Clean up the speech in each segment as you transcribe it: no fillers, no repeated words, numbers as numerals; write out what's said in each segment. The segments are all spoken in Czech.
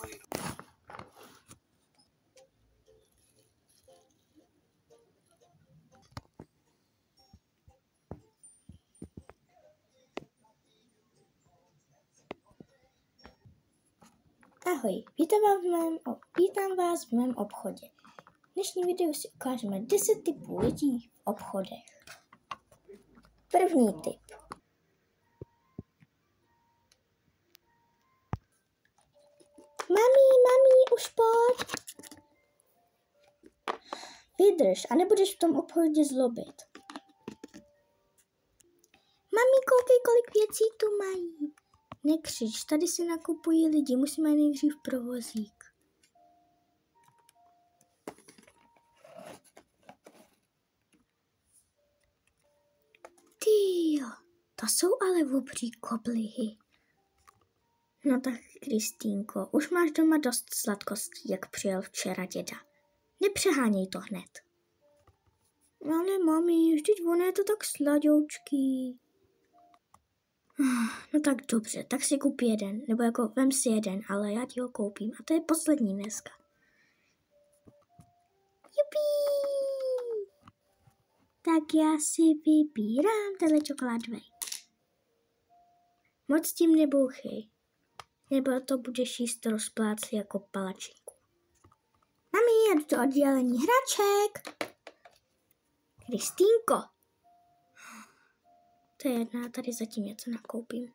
Ahoj, vítám vás v mém obchodě. V dnešním videu si ukážeme 10 typů lidí v obchodech. První typ. Mami, už pojď. Vydrž a nebudeš v tom obchodě zlobit. Mami, koukej, kolik věcí tu mají. Nekřič, tady si nakupují lidi, musíme nejdřív provozík. Tyjo, to jsou ale obří koblihy. No tak, Kristýnko, už máš doma dost sladkostí, jak přijel včera děda. Nepřeháněj to hned. Ale mami, vždyť ono je to tak sladoučký. No tak dobře, tak si kup jeden, nebo jako vem si jeden, ale já ti ho koupím a to je poslední dneska. Jupi! Tak já si vybírám tenhle čokoládový. Moc tím nebouchej, nebo to budeš jíst rozpláci jako palačinku. Mami, jdu do oddělení hraček. Kristýnko. To je jedna, tady zatím něco nakoupím.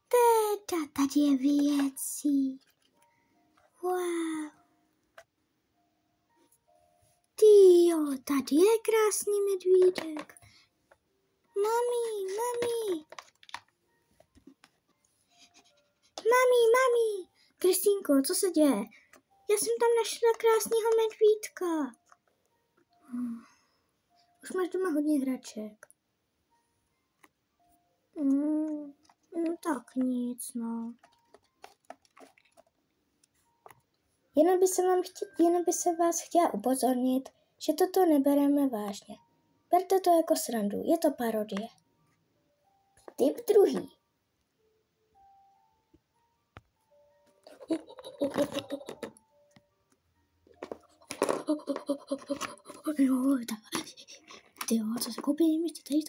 Teda, tady je věcí. Wow. Tyjo, tady je krásný medvídek. Mami. Mami. Kristýnko, co se děje? Já jsem tam našla krásného medvídka. Už máš doma hodně hraček. No tak nic, no. Jenom by se vás chtěla upozornit, že toto nebereme vážně. Berte to jako srandu, je to parodie. Typ druhý. Jo, tak. Tyjo, co se koupím, ještě tady,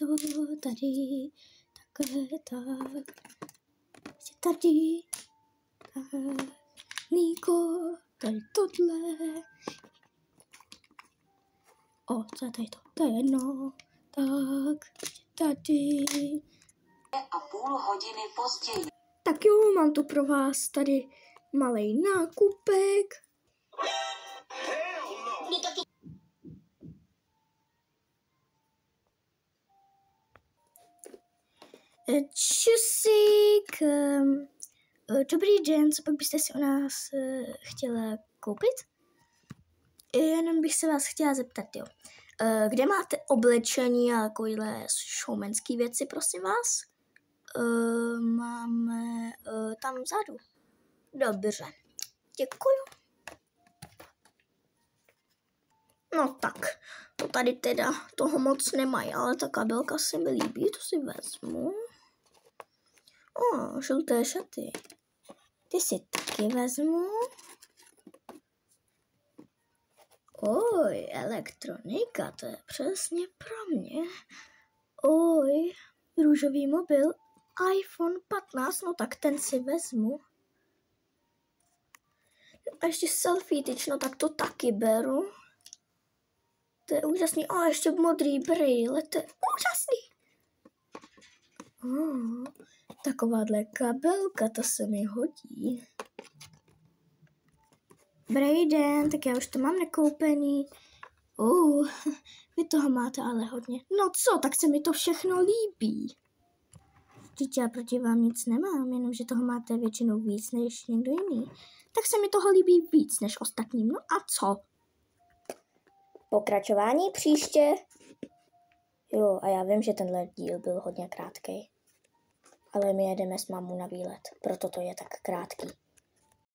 tady, Niko, tady tohle. Co je tady to? To je jedno, tak, tady. A půl hodiny později. Tak jo, mám tu pro vás tady malej nákupek. Čusík. Dobrý den, co pak byste si u nás chtěla koupit? Jenom bych se vás chtěla zeptat, jo. Kde máte oblečení a takovýhle showmanský věci, prosím vás? Máme tam vzadu. Dobře, děkuju. No tak, to tady teda toho moc nemají, ale ta kabelka se mi líbí, to si vezmu. Žluté šaty. Ty si taky vezmu. Elektronika, to je přesně pro mě. Růžový mobil, iPhone 15, no tak ten si vezmu. A ještě selfie tyč, no tak to taky beru. To je úžasný. Ještě modrý brýle, to je úžasný. Takováhle kabelka, to se mi hodí. Dobrý den, tak já už to mám nakoupený. Vy toho máte ale hodně. No co, tak se mi to všechno líbí. Vždyť já proti vám nic nemám, jenomže toho máte většinou víc než někdo jiný. Tak se mi toho líbí víc než ostatním. No a co? Pokračování příště. Jo, a já vím, že tenhle díl byl hodně krátký. Ale my jedeme s mámou na výlet, proto to je tak krátký.